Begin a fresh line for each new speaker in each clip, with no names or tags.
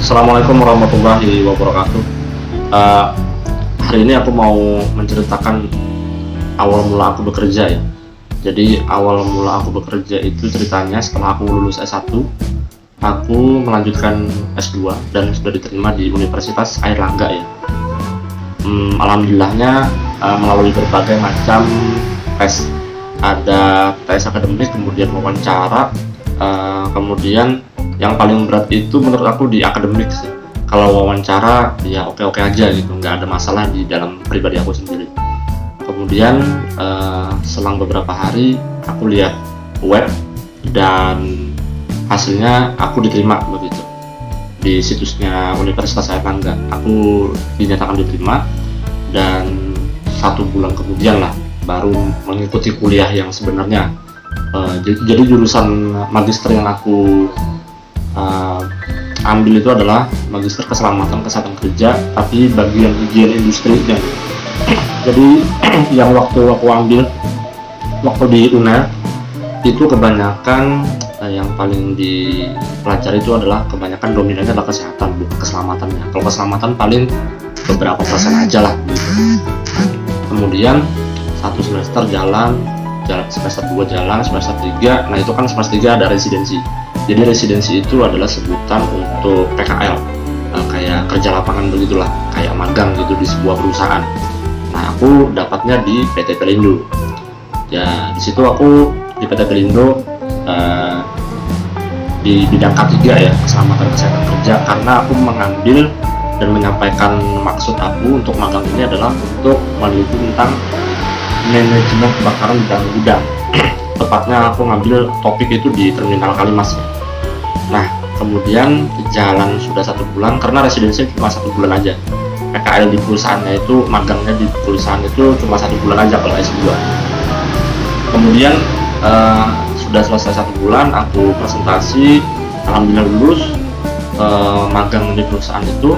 Assalamualaikum warahmatullahi wabarakatuh. Eh, Hari ini aku mau menceritakan awal mula aku bekerja ya. Jadi awal mula aku bekerja itu ceritanya setelah aku lulus S1, aku melanjutkan S2 dan sudah diterima di Universitas Airlangga ya. Alhamdulillahnya melalui berbagai macam tes, ada tes akademik, kemudian wawancara, kemudian yang paling berat itu menurut aku di akademik sih. Kalau wawancara ya oke-oke aja gitu, nggak ada masalah di dalam pribadi aku sendiri. Kemudian selang beberapa hari aku lihat web dan hasilnya aku diterima begitu di situsnya Universitas Airlangga. Aku dinyatakan diterima dan 1 bulan kemudian lah baru mengikuti kuliah yang sebenarnya. Jadi jurusan magister yang aku ambil itu adalah Magister Keselamatan Kesehatan Kerja, tapi bagian higien industrinya. Jadi yang waktu aku ambil waktu di UNER itu kebanyakan yang paling dipelajari itu adalah kebanyakan dominannya adalah kesehatan, bukan keselamatannya. Kalau keselamatan paling beberapa persen aja lah gitu. Kemudian 1 semester jalan, semester 2 jalan, semester 3, nah itu kan semester 3 ada residensi. Jadi residensi itu adalah sebutan untuk PKL, kayak kerja lapangan begitulah, kayak magang gitu di sebuah perusahaan. Nah aku dapatnya di PT Pelindo. Ya di situ aku di PT Pelindo di bidang K3 ya, keselamatan kesehatan kerja, karena aku mengambil dan menyampaikan maksud aku untuk magang ini adalah untuk meneliti tentang manajemen kebakaran di dalam gudang. Tepatnya aku ngambil topik itu di Terminal Kalimas. Nah kemudian jalan sudah 1 bulan, karena residensi cuma 1 bulan aja. PKL di perusahaannya itu, magangnya di perusahaan itu cuma 1 bulan aja kalau S2. Kemudian sudah selesai 1 bulan, aku presentasi, alhamdulillah lulus magang di perusahaan itu.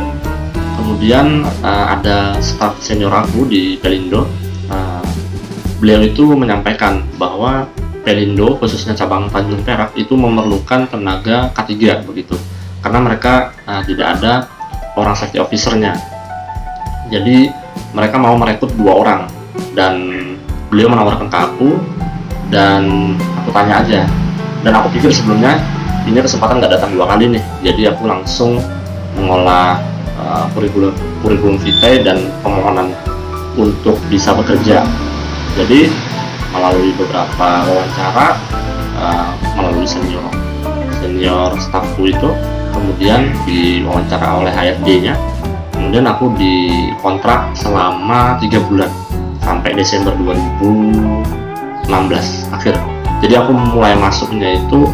Kemudian ada staf senior aku di Pelindo. Beliau itu menyampaikan bahwa Pelindo, khususnya cabang Tanjung Perak, itu memerlukan tenaga K3 begitu, karena mereka tidak ada orang safety officer-nya. Jadi mereka mau merekrut 2 orang, dan beliau menawarkan ke aku, dan aku tanya aja. Dan aku pikir sebelumnya ini kesempatan nggak datang 2 kali nih, jadi aku langsung mengolah kurikulum vitae dan permohonan untuk bisa bekerja. Jadi melalui beberapa wawancara, melalui senior stafku itu, kemudian diwawancara oleh HRD-nya, kemudian aku dikontrak selama 3 bulan sampai Desember 2016 akhir. Jadi aku mulai masuknya itu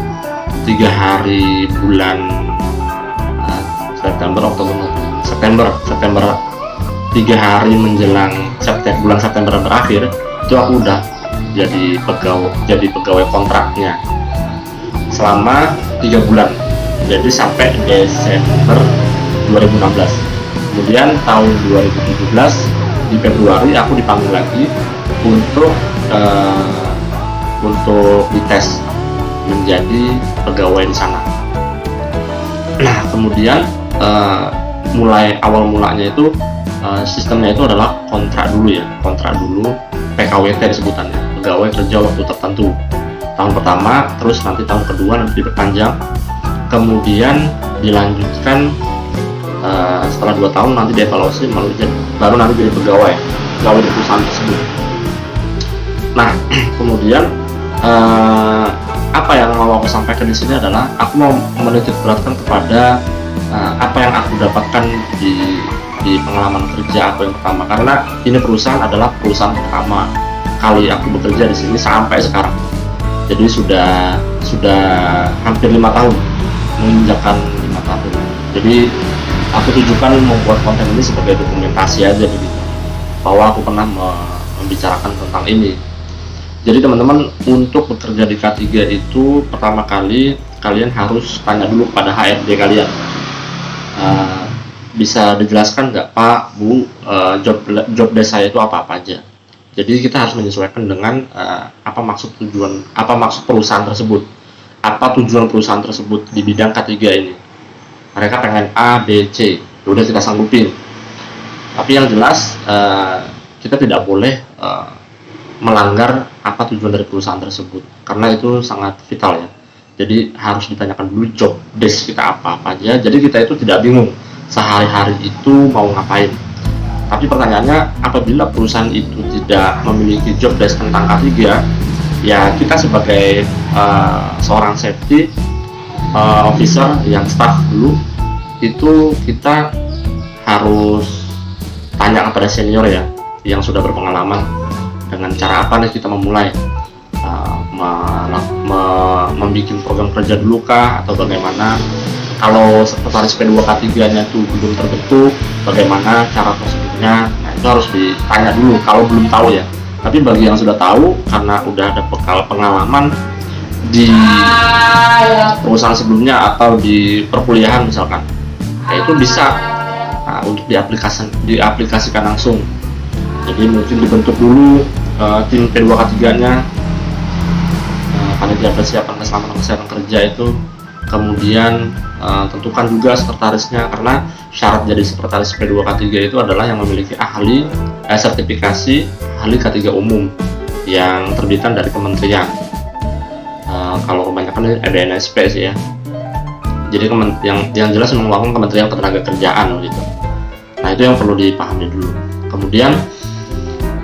3 hari bulan September 3 hari menjelang bulan September berakhir, itu aku udah jadi pegawai kontraknya selama 3 bulan, jadi sampai Desember 2016. Kemudian tahun 2017 di Februari aku dipanggil lagi untuk dites menjadi pegawai di sana. Nah kemudian mulai awal mulanya itu sistemnya itu adalah kontrak dulu PKWT disebutannya, pegawai kerja waktu tertentu. Tahun pertama, terus nanti tahun kedua nanti diperpanjang, kemudian dilanjutkan setelah 2 tahun nanti dievaluasi, baru nanti jadi pegawai di perusahaan tersebut. Nah kemudian apa yang mau aku sampaikan di sini adalah aku mau menitik beratkan kepada apa yang aku dapatkan di pengalaman kerja aku yang pertama, karena ini perusahaan adalah perusahaan pertama kali aku bekerja di sini sampai sekarang. Jadi sudah hampir 5 tahun, menginjakkan 5 tahun. Jadi aku tujukan membuat konten ini sebagai dokumentasi aja begitu, bahwa aku pernah membicarakan tentang ini. Jadi teman-teman, untuk bekerja di K3 itu pertama kali kalian harus tanya dulu pada HRD kalian. Bisa dijelaskan nggak Pak, Bu, job desk saya itu apa aja. Jadi kita harus menyesuaikan dengan apa maksud perusahaan tersebut, apa tujuan perusahaan tersebut di bidang K3 ini. mereka pengen A, B, C, udah kita sanggupin. Tapi yang jelas kita tidak boleh melanggar apa tujuan dari perusahaan tersebut, karena itu sangat vital ya. Jadi harus ditanyakan dulu job desk kita apa aja, jadi kita itu tidak bingung sehari-hari itu mau ngapain. Tapi pertanyaannya, apabila perusahaan itu tidak memiliki job desk tentang K3, ya kita sebagai seorang safety officer yang staff dulu, itu kita harus tanya kepada senior ya, yang sudah berpengalaman, dengan cara apa nih kita memulai membuat program kerja dulu kah, atau bagaimana. Kalau sekretaris P2 K3 nya itu belum terbentuk, bagaimana cara prosedurnya. Nah, itu harus ditanya dulu kalau belum tahu ya. Tapi bagi yang sudah tahu, karena udah ada bekal pengalaman di perusahaan sebelumnya atau di perkuliahan misalkan, nah itu bisa untuk diaplikasikan langsung. Jadi mungkin dibentuk dulu tim P2 K3 nya, panitia persiapan keselamatan kesehatan kerja itu. Kemudian tentukan juga sekretarisnya, karena syarat jadi sekretaris P2 K3 itu adalah yang memiliki sertifikasi ahli K3 umum yang terbitan dari kementerian. Kalau kebanyakan ada NSP sih ya. Jadi yang jelas melakukan Kementerian Ketenagakerjaan gitu. Nah, itu yang perlu dipahami dulu. Kemudian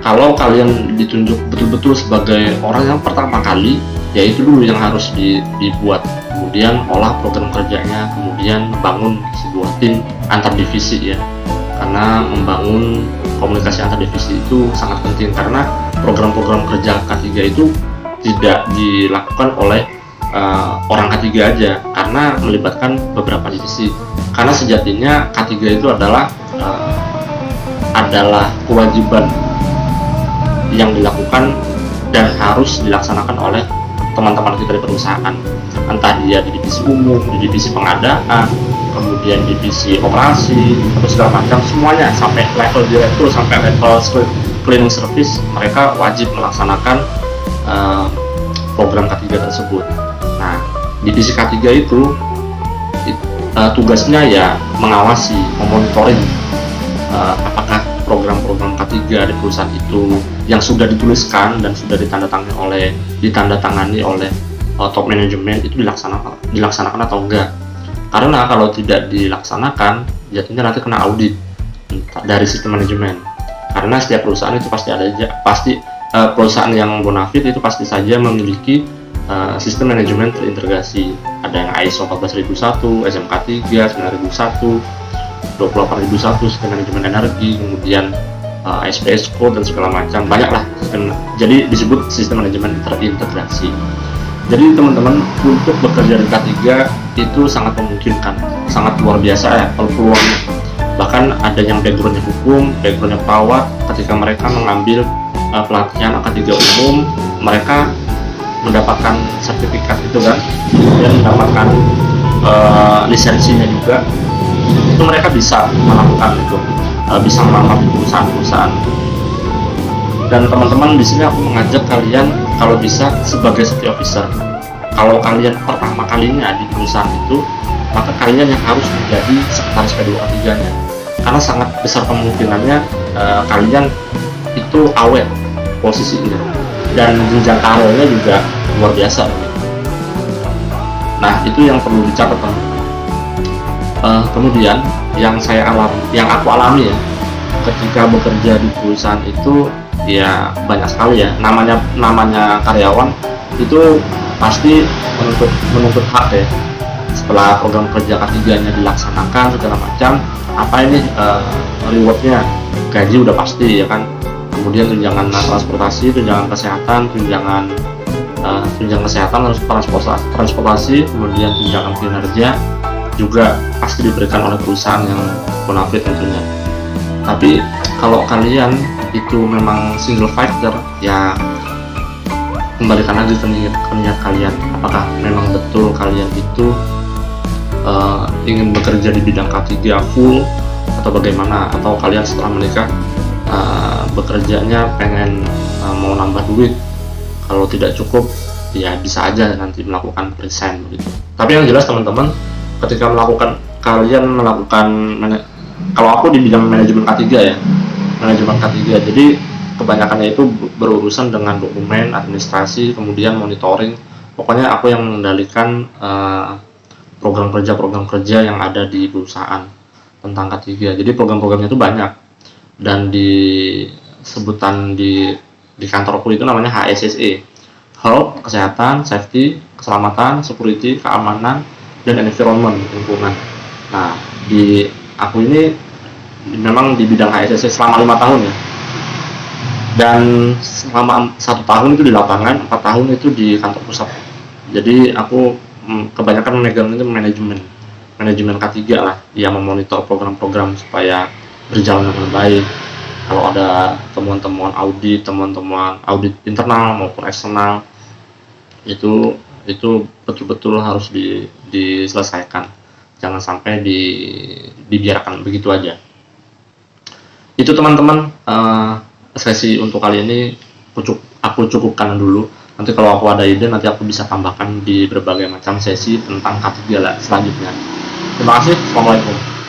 kalau kalian ditunjuk betul-betul sebagai orang yang pertama kali, ya itu dulu yang harus dibuat. Kemudian olah program kerjanya, kemudian bangun sebuah tim antar divisi ya. Karena membangun komunikasi antar divisi itu sangat penting, karena program-program kerja K3 itu tidak dilakukan oleh orang K3 aja, karena melibatkan beberapa divisi. Karena sejatinya K3 itu adalah kewajiban yang dilakukan dan harus dilaksanakan oleh teman-teman kita di perusahaan, entah dia di divisi umum, di divisi pengadaan, kemudian divisi operasi, atau segala macam, semuanya sampai level direktur, sampai level cleaning service, mereka wajib melaksanakan program K3 tersebut. Nah, divisi K3 itu tugasnya ya mengawasi, memonitoring apakah program-program K3 di perusahaan itu yang sudah dituliskan dan sudah ditandatangani oleh top manajemen itu dilaksanakan atau enggak. Karena kalau tidak dilaksanakan, jatuhnya nanti kena audit dari sistem manajemen. Karena setiap perusahaan itu perusahaan yang bonafit itu pasti saja memiliki sistem manajemen terintegrasi. Ada yang ISO 14001, SMK 3, 9001, 28001 sistem manajemen energi, kemudian SPS Code dan segala macam, banyak lah. Jadi disebut sistem manajemen terintegrasi. Jadi teman-teman, untuk bekerja di K3 itu sangat memungkinkan, sangat luar biasa ya peluangnya. Bahkan ada yang backgroundnya hukum, backgroundnya perawat, ketika mereka mengambil pelatihan K3 umum, mereka mendapatkan sertifikat itu kan, dan mendapatkan lisensinya juga. Itu mereka bisa melakukan itu, bisa melamar di perusahaan-perusahaan. Dan teman-teman, di sini aku mengajak kalian kalau bisa sebagai safety officer. Kalau kalian pertama kalinya di perusahaan itu, maka kalian yang harus menjadi sekretaris P2 K3-nya. Karena sangat besar kemungkinannya kalian itu awet posisinya, dan jenjang karirnya juga luar biasa. Nah, itu yang perlu dicatat teman-teman. Kemudian yang aku alami ya ketika bekerja di perusahaan itu, ya banyak sekali ya, namanya karyawan itu pasti menuntut hak ya. Setelah program kerja K3-nya dilaksanakan segala macam, apa ini rewardnya? Gaji udah pasti ya kan, kemudian tunjangan transportasi, tunjangan kesehatan, tunjangan kesehatan, transportasi, kemudian tunjangan kinerja juga pasti diberikan oleh perusahaan yang bonafit tentunya. Tapi kalau kalian itu memang single fighter, ya kembalikan lagi ke niat kalian. Apakah memang betul kalian itu ingin bekerja di bidang K3 full atau bagaimana? Atau kalian setelah menikah bekerjanya pengen mau nambah duit? Kalau tidak cukup, ya bisa aja nanti melakukan resign begitu. Tapi yang jelas teman-teman, ketika melakukan kalian melakukan kalau aku di bidang manajemen K3 ya, manajemen K3, jadi kebanyakannya itu berurusan dengan dokumen, administrasi, kemudian monitoring. Pokoknya aku yang mengendalikan program kerja yang ada di perusahaan tentang K3. Jadi program-programnya itu banyak, dan di sebutan di kantorku itu namanya HSSE, Health, Kesehatan, Safety, Keselamatan, Security, Keamanan, dan Environment, lingkungan. Nah, di aku ini memang di bidang HSSE selama 5 tahun ya, dan selama 1 tahun itu di lapangan, 4 tahun itu di kantor pusat. Jadi aku kebanyakan memegang itu manajemen K3 lah, yang memonitor program-program supaya berjalan dengan baik. Kalau ada temuan-temuan audit internal maupun eksternal, itu betul-betul harus diselesaikan, jangan sampai dibiarkan begitu aja. Itu teman-teman, sesi untuk kali ini aku cukupkan dulu. Nanti kalau aku ada ide, nanti aku bisa tambahkan di berbagai macam sesi tentang K3 selanjutnya. Terima kasih. Assalamualaikum.